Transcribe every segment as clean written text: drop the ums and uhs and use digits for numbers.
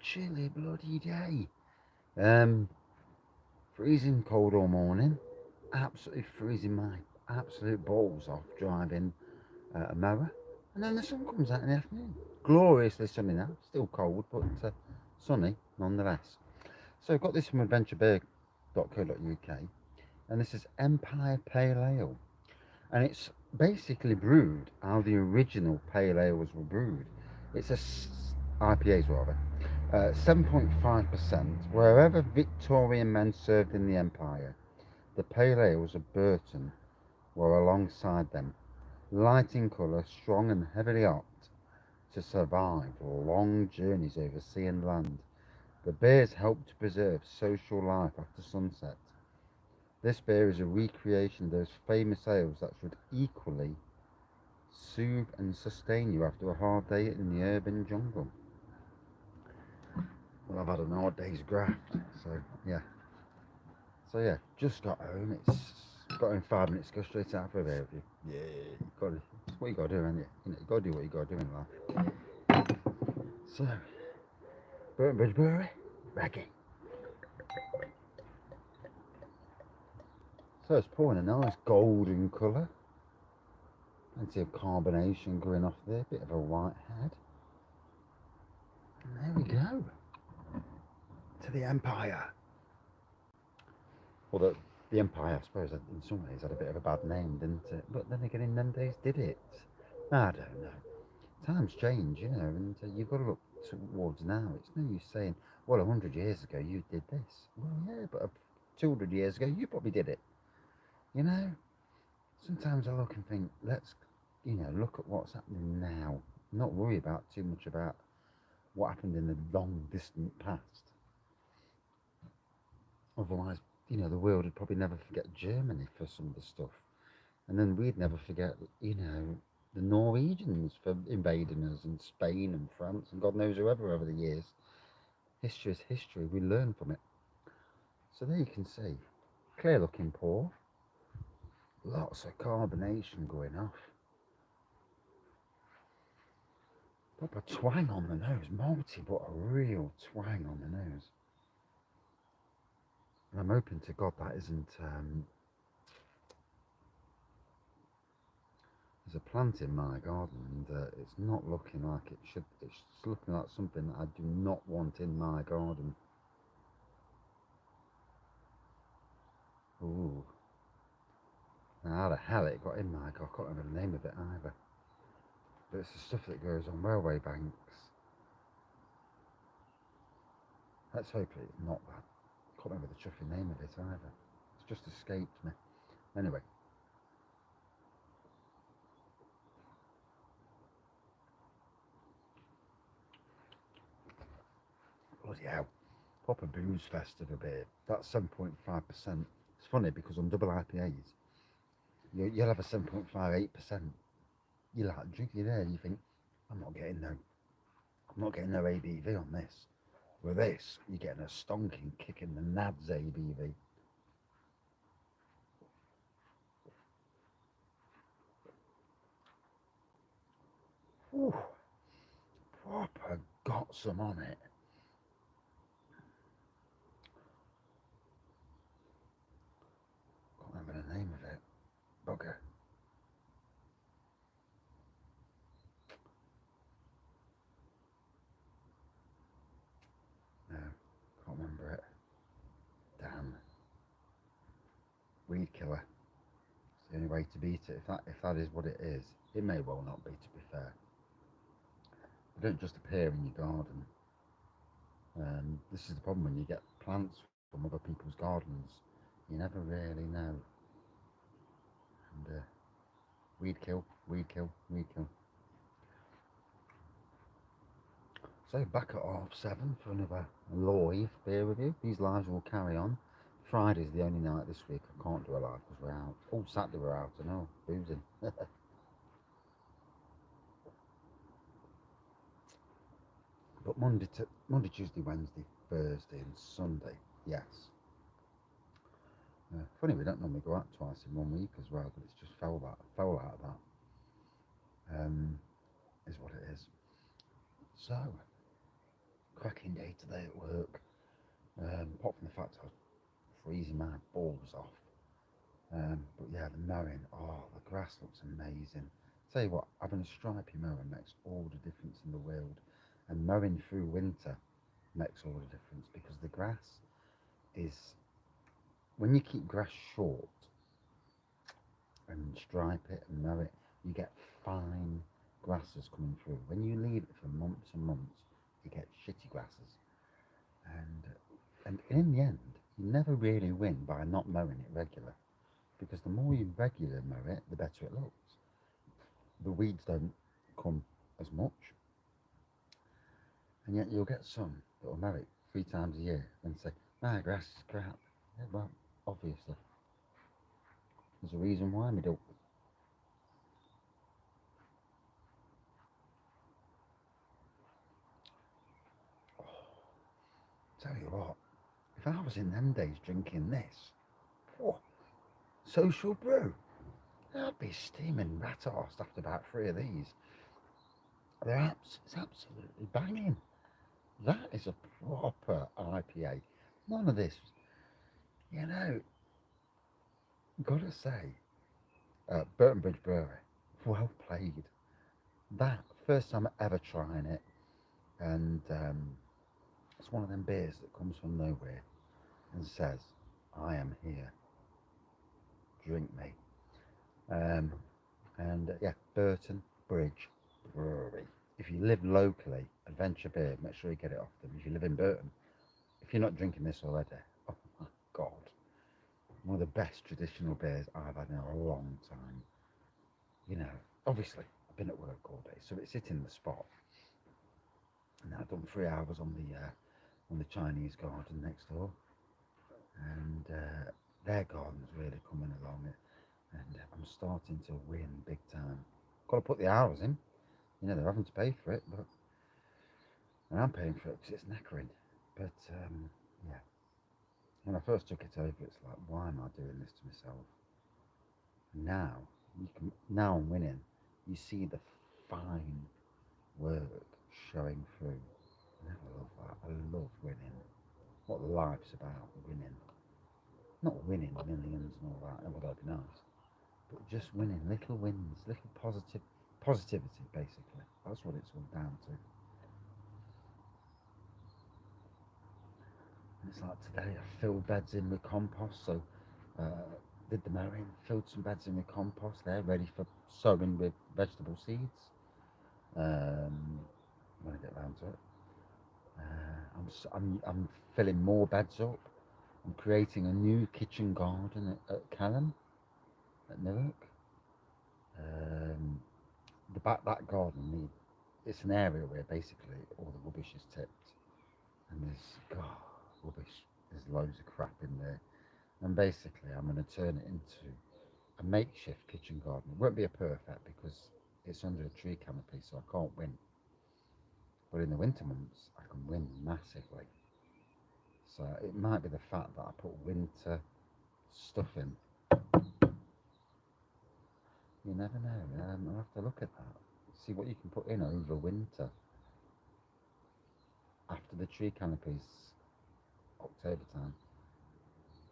chilly bloody day. Freezing cold all morning. Absolutely freezing my absolute balls off driving a mower. And then the sun comes out in the afternoon. Gloriously sunny now. Still cold, but sunny nonetheless. So I've got this from adventurebeer.co.uk, and this is Empire Pale Ale. And it's basically brewed how the original pale ales were brewed. It's IPAs rather, 7.5%. Wherever Victorian men served in the empire, the pale ales of Burton were alongside them, light in colour, strong and heavily hopped to survive long journeys over sea and land. The beers help to preserve social life after sunset. This beer is a recreation of those famous ales that should equally soothe and sustain you after a hard day in the urban jungle. Well, I've had an hard day's graft, so yeah. Just got home. It's got in 5 minutes. Go straight out for a beer with you. Yeah, it's what you got to do, isn't it? You got to do what you got to do in life. So, Burton Bridge Brewery, wraggy. So it's pouring a nice golden colour. Plenty of carbonation going off there, bit of a white head. And there we go. To the Empire. Well, the Empire, I suppose, in some ways had a bit of a bad name, didn't it? But then again, in them days, did it? I don't know. Times change, and you've got to look towards now. It's no use saying, well, 100 years ago you did this. Well, yeah, but 200 years ago you probably did it. Sometimes I look and think, let's, look at what's happening now. Not worry about too much about what happened in the long distant past. Otherwise, the world would probably never forget Germany for some of the stuff. And then we'd never forget, the Norwegians for invading us, and Spain and France and God knows whoever over the years. History is history. We learn from it. So there you can see, clear looking pour. Lots of carbonation going off. Proper twang on the nose. Malty, but a real twang on the nose. And I'm hoping to God that isn't... there's a plant in my garden and it's not looking like it should. It's looking like something that I do not want in my garden. Ooh. Now, how the hell it got in my garden, I can't remember the name of it either. But it's the stuff that goes on railway banks. Let's hope it's not that. I can't remember the chuffing name of it either. It's just escaped me. Anyway. Bloody hell. Proper booze fest of a beer. That's 7.5%. It's funny because on double IPAs, you'll have a 7.58%. You like drinking there, you think, I'm not getting no ABV on this. With this, you're getting a stonking kick in the nads ABV. Ooh, proper got some on it. Can't remember the name of it. Bugger. No, can't remember it. Damn. Weed killer. It's the only way to beat it. If that is what it is, it may well not be, to be fair. They don't just appear in your garden. This is the problem when you get plants from other people's gardens. You never really know. And weed kill, weed kill, weed kill. So back at 7:30 for another live beer review. These lives will carry on. Friday's the only night this week I can't do a live because we're out. Oh, Saturday we're out, I know, boozing. But Monday, Tuesday, Wednesday, Thursday and Sunday, yes. Funny, we don't normally go out twice in 1 week as well, but it's just fell out of that. Is what it is. So, cracking day today at work. Apart from the fact I was freezing my balls off. But yeah, the mowing, the grass looks amazing. Tell you what, having a stripy mower makes all the difference in the world. And mowing through winter makes all the difference because the grass is, when you keep grass short and stripe it and mow it, you get fine grasses coming through. When you leave it for months and months, you get shitty grasses. And in the end, you never really win by not mowing it regular. Because the more you regular mow it, the better it looks. The weeds don't come as much, and yet you'll get some that will mow it 3 times a year and say, "My grass is crap." Yeah, well, obviously, there's a reason why we don't. Oh, tell you what, if I was in them days drinking this, oh, social brew, I'd be steaming rat-arsed after about 3 of these. It's absolutely banging. That is a proper IPA. None of this, you know, gotta say, Burton Bridge Brewery, well played. That, first time ever trying it, and it's one of them beers that comes from nowhere and says, "I am here, drink me." Yeah, Burton Bridge Brewery. If you live locally, Adventure Beer, make sure you get it off them. If you live in Burton, if you're not drinking this already, oh my God, one of the best traditional beers I've had in a long time. You know, obviously, I've been at work all day, so it's hitting the spot. And I've done 3 hours on the Chinese garden next door, and their garden's really coming along, and I'm starting to win big time. Got to put the hours in. You know, they're having to pay for it, but and I'm paying for it because it's knackering. But yeah, when I first took it over, it's like, why am I doing this to myself? Now now I'm winning. You see the fine work showing through. And I love that. I love winning. What life's about, winning. Not winning millions and all that, well, that'd be nice. But just winning little wins, little positivity, basically. That's what it's all down to. And it's like today, I filled beds in with compost, so did the mowing, filled some beds in with compost. They're ready for sowing with vegetable seeds. When I get round to it, I'm filling more beds up. I'm creating a new kitchen garden at Callan, at Newark. That garden, it's an area where basically all the rubbish is tipped, and there's rubbish. There's loads of crap in there, and basically I'm going to turn it into a makeshift kitchen garden. It won't be a perfect because it's under a tree canopy, so I can't win. But in the winter months, I can win massively. So it might be the fact that I put winter stuff in. You never know. I'll have to look at that. See what you can put in over winter. After the tree canopies, October time.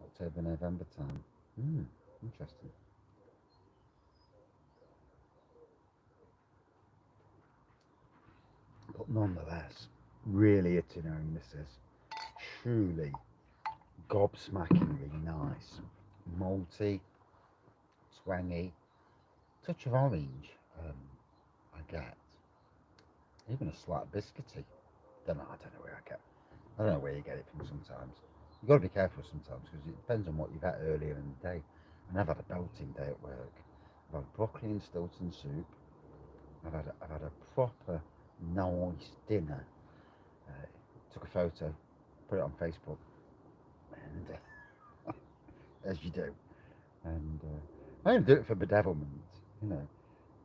October, November time. Interesting. But nonetheless, really hitting home this is. Truly gobsmackingly nice. Malty, twangy, touch of orange, I get. Even a slight biscuity. I don't know where I don't know where you get it from sometimes. You've got to be careful sometimes because it depends on what you've had earlier in the day. And I've had a belting day at work. I've had broccoli and Stilton soup. I've had a proper nice dinner. Took a photo, put it on Facebook, and as you do. And I don't do it for bedevilment, you know.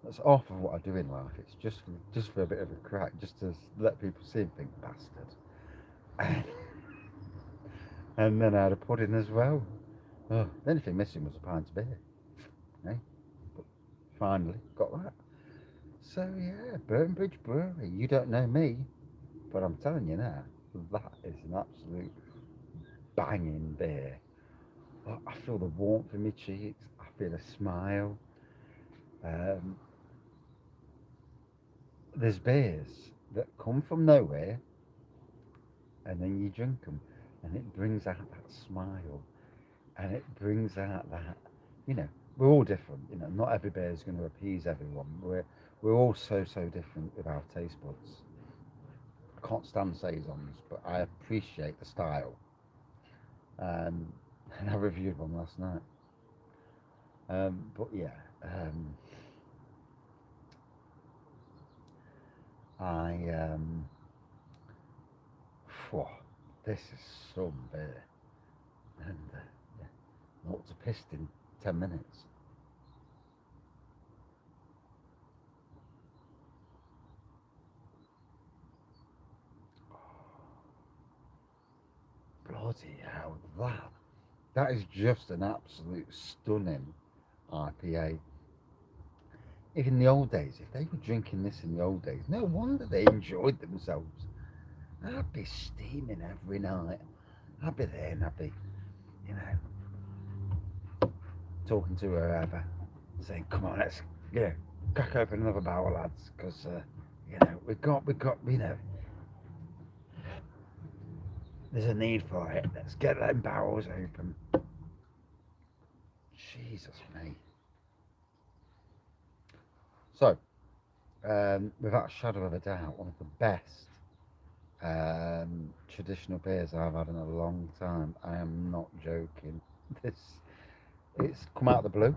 That's half of what I do in life. It's just for a bit of a crack, just to let people see and think, bastard. And then I had a pudding as well. Oh, the only thing missing was a pint of beer. Eh? But finally got that. So yeah, Burton Bridge Brewery. You don't know me. But I'm telling you now, that is an absolute banging beer. I feel the warmth in my cheeks. I feel a smile. Um, there's beers that come from nowhere, and then you drink them, and it brings out that smile, and it brings out that, you know, we're all different. You know, not every beer is going to appease everyone. We're all so different with our taste buds. I can't stand saisons, but I appreciate the style. Um, and I reviewed one last night. But yeah, I phew, this is some beer, and yeah, not to pissed in 10 minutes. Bloody hell, that is just an absolute stunning IPA. If in the old days, if they were drinking this in the old days, no wonder they enjoyed themselves. I'd be steaming every night. I'd be there and I'd be, you know, talking to whoever, saying, "Come on, let's, you know, crack open another barrel, lads, because, you know, we got, you know, there's a need for it. Let's get them barrels open." Jesus me. So, without a shadow of a doubt, one of the best traditional beers I've had in a long time. I am not joking. This it's come out of the blue.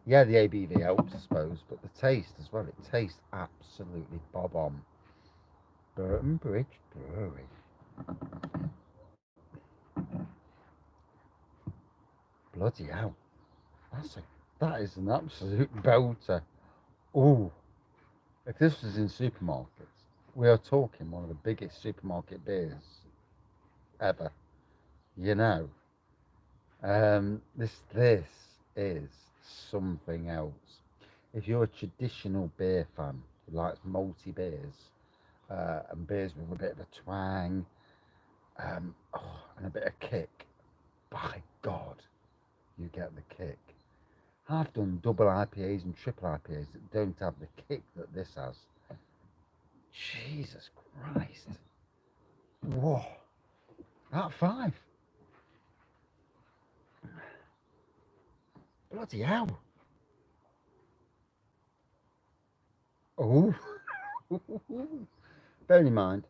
Yeah, the ABV helps, I suppose, but the taste as well. It tastes absolutely bob on. Burton Bridge Brewery. Bloody hell! That's a, that is an absolute belter. Oh, if this was in supermarkets, we are talking one of the biggest supermarket beers ever. You know, this is something else. If you're a traditional beer fan who likes malty beers and beers with a bit of a twang and a bit of kick, by God, you get the kick. I've done double IPAs and triple IPAs that don't have the kick that this has. Jesus Christ. Whoa. At five. Bloody hell. Oh. Bearing in mind,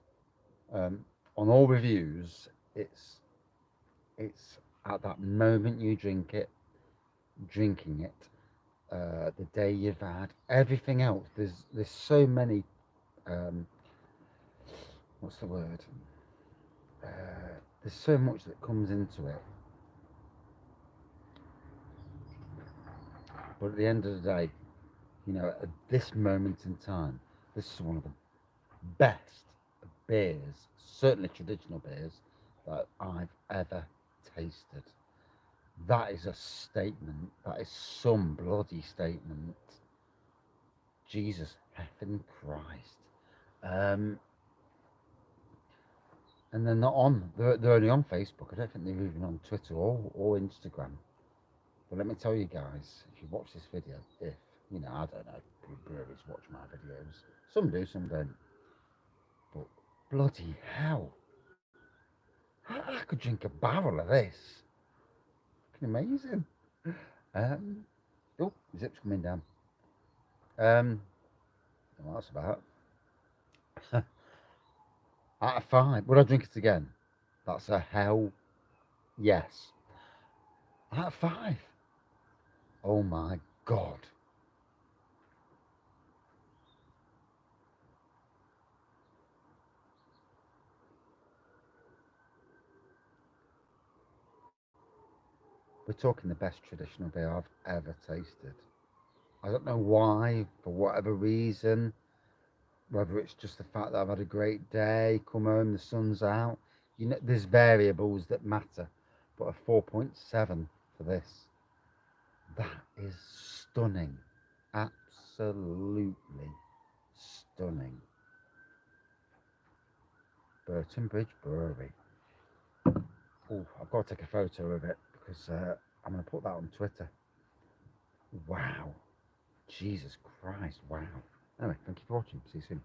on all reviews, it's at that moment you drink it, drinking it, the day you've had everything else. There's so many. Um, what's the word? Uh, there's so much that comes into it. But at the end of the day, you know, at this moment in time, this is one of the best beers, certainly traditional beers, that I've ever tasted. That is a statement. That is some bloody statement. Jesus effing Christ. Um, and they're not on. They're only on Facebook. I don't think they're even on Twitter or Instagram. But let me tell you guys, if you watch this video, if you know, I don't know, breweries watch my videos. Some do, some don't. But bloody hell, I could drink a barrel of this. Fucking amazing. Um, oh, zip's coming down. Well, that's about. Out of five, would I drink it again? That's a hell yes. Out of five. Oh my God. We're talking the best traditional beer I've ever tasted. I don't know why, for whatever reason, whether it's just the fact that I've had a great day, come home, the sun's out. You know, there's variables that matter, but a 4.7 for this, that is stunning. Absolutely stunning. Burton Bridge Brewery. Oh, I've got to take a photo of it because I'm going to put that on Twitter. Wow. Jesus Christ, wow. Anyway, thank you for watching. See you soon.